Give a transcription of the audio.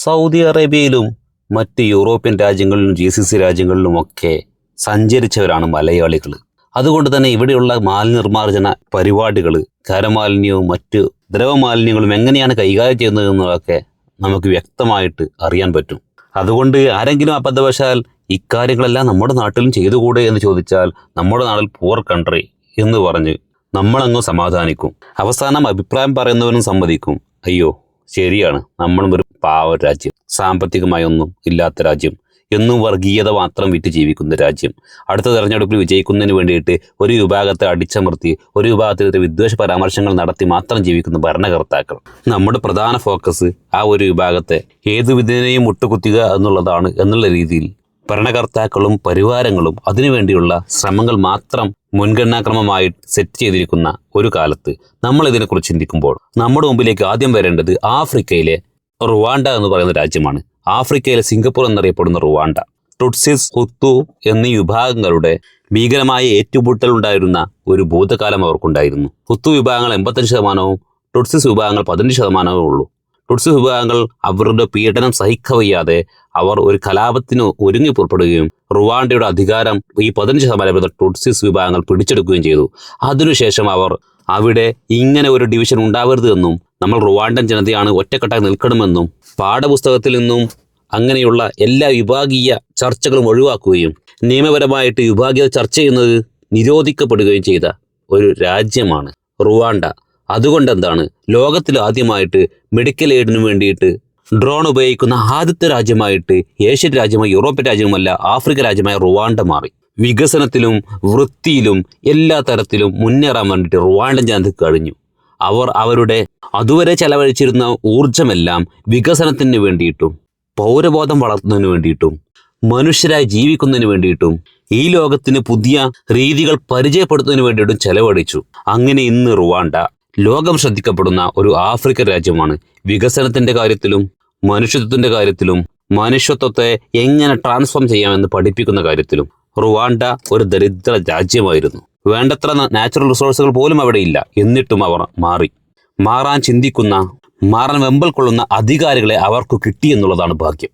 Saudi അറേബ്യയിലും മറ്റ് European രാജ്യങ്ങളിലും GCC രാജ്യങ്ങളിലുമൊക്കെ സഞ്ചരിച്ചവരാണ് മലയാളികൾ. അതുകൊണ്ട് തന്നെ ഇവിടെയുള്ള മാലിന്യനിർമ്മാർജ്ജന പരിപാടികൾ, ഖരമാലിന്യവും മറ്റ് ദ്രവമാലിന്യങ്ങളും എങ്ങനെയാണ് കൈകാര്യം ചെയ്യുന്നത് എന്നതൊക്കെ നമുക്ക് വ്യക്തമായിട്ട് അറിയാൻ പറ്റും. അതുകൊണ്ട് ആരെങ്കിലും അബദ്ധവശാൽ ഇക്കാര്യങ്ങളെല്ലാം നമ്മുടെ നാട്ടിലും ചെയ്തുകൂടെ എന്ന് ചോദിച്ചാൽ നമ്മുടെ നാട്ടിൽ പൂർ കൺട്രി എന്ന് പറഞ്ഞ് നമ്മളങ്ങ് സമാധാനിക്കും. അവസാനം അഭിപ്രായം പറയുന്നവനും സമ്മതിക്കും, അയ്യോ ശരിയാണ്, നമ്മളും ഒരു പാവ രാജ്യം, സാമ്പത്തികമായി ഒന്നും ഇല്ലാത്ത രാജ്യം, എന്നും വർഗീയത മാത്രം വിറ്റ് ജീവിക്കുന്ന രാജ്യം, അടുത്ത തെരഞ്ഞെടുപ്പിൽ വിജയിക്കുന്നതിന് വേണ്ടിയിട്ട് ഒരു വിഭാഗത്തെ അടിച്ചമർത്തി ഒരു വിഭാഗത്തിനെതിരെ വിദ്വേഷ പരാമർശങ്ങൾ നടത്തി മാത്രം ജീവിക്കുന്ന ഭരണകർത്താക്കൾ. നമ്മുടെ പ്രധാന ഫോക്കസ് ആ ഒരു വിഭാഗത്തെ ഏതു വിധേനയും മുട്ടുകുത്തുക എന്നുള്ളതാണ് എന്നുള്ള രീതിയിൽ ഭരണകർത്താക്കളും പരിവാരങ്ങളും അതിനുവേണ്ടിയുള്ള ശ്രമങ്ങൾ മാത്രം മുൻഗണനാക്രമമായി സെറ്റ് ചെയ്തിരിക്കുന്ന ഒരു കാലത്ത് നമ്മൾ ഇതിനെക്കുറിച്ച് ചിന്തിക്കുമ്പോൾ നമ്മുടെ മുമ്പിലേക്ക് ആദ്യം വരേണ്ടത് ആഫ്രിക്കയിലെ റുവാണ്ട എന്ന് പറയുന്ന രാജ്യമാണ്. ആഫ്രിക്കയിലെ സിംഗപ്പൂർ എന്നറിയപ്പെടുന്ന റുവാണ്ട. ടുട്സിസ്, ഹുത്തു എന്നീ വിഭാഗങ്ങളുടെ ഭീകരമായ ഏറ്റുമുട്ടൽ ഉണ്ടായിരുന്ന ഒരു ഭൂതകാലം അവർക്കുണ്ടായിരുന്നു. ഹുത്തു വിഭാഗങ്ങൾ 85%, ടുട്സിസ് വിഭാഗങ്ങൾ 15% ഉള്ളൂ. ടുട്സിസ് വിഭാഗങ്ങൾ അവരുടെ പീഡനം സഹിക്കവയ്യാതെ അവർ ഒരു കലാപത്തിന് ഒരുങ്ങി പുറപ്പെടുകയും റുവാണ്ടയുടെ അധികാരം ഈ 15% ടുട്സിസ് വിഭാഗങ്ങൾ പിടിച്ചെടുക്കുകയും ചെയ്തു. അതിനുശേഷം അവർ അവിടെ ഇങ്ങനെ ഒരു ഡിവിഷൻ ഉണ്ടാവരുത് എന്നും നമ്മൾ റുവാണ്ടൻ ജനതയാണ് ഒറ്റക്കെട്ടായി നിൽക്കണമെന്നും പാഠപുസ്തകത്തിൽ നിന്നും അങ്ങനെയുള്ള എല്ലാ വിഭാഗീയ ചർച്ചകളും ഒഴിവാക്കുകയും നിയമപരമായിട്ട് വിഭാഗീയത ചർച്ച ചെയ്യുന്നത് നിരോധിക്കപ്പെടുകയും ചെയ്ത ഒരു രാജ്യമാണ് റുവാണ്ട. അതുകൊണ്ട് എന്താണ്, ലോകത്തിൽ ആദ്യമായിട്ട് മെഡിക്കൽ എയ്ഡിന് വേണ്ടിയിട്ട് ഡ്രോൺ ഉപയോഗിക്കുന്ന ആദ്യത്തെ രാജ്യമായിട്ട് ഏഷ്യൻ രാജ്യമായി യൂറോപ്യൻ രാജ്യവുമല്ല ആഫ്രിക്ക രാജ്യമായ റുവാണ്ട മാറി. വികസനത്തിലും വൃത്തിയിലും എല്ലാ തരത്തിലും മുന്നേറാൻ വേണ്ടിയിട്ട് റുവാണ്ടൻ ജനതയ്ക്ക് കഴിഞ്ഞു. അവർ അവരുടെ അതുവരെ ചെലവഴിച്ചിരുന്ന ഊർജമെല്ലാം വികസനത്തിന് വേണ്ടിയിട്ടും പൗരബോധം വളർത്തുന്നതിന് വേണ്ടിയിട്ടും മനുഷ്യരായി ജീവിക്കുന്നതിന് വേണ്ടിയിട്ടും ഈ ലോകത്തിന് പുതിയ രീതികൾ പരിചയപ്പെടുത്തുന്നതിന് വേണ്ടിയിട്ടും ചെലവഴിച്ചു. അങ്ങനെ ഇന്ന് റുവാണ്ട ലോകം ശ്രദ്ധിക്കപ്പെടുന്ന ഒരു ആഫ്രിക്കൻ രാജ്യമാണ്. വികസനത്തിൻ്റെ കാര്യത്തിലും മനുഷ്യത്വത്തിൻ്റെ കാര്യത്തിലും മനുഷ്യത്വത്തെ എങ്ങനെ ട്രാൻസ്ഫോം ചെയ്യാമെന്ന് പഠിപ്പിക്കുന്ന കാര്യത്തിലും റുവാണ്ട ഒരു ദരിദ്ര രാജ്യമായിരുന്നു. വേണ്ടത്ര നാച്ചുറൽ റിസോഴ്സുകൾ പോലും അവിടെ ഇല്ല. എന്നിട്ടും അവർ മാറാൻ ചിന്തിക്കുന്ന, മാറാൻ വെമ്പൽ കൊള്ളുന്ന അധികാരികളെ അവർക്ക് കിട്ടി എന്നുള്ളതാണ് ഭാഗ്യം.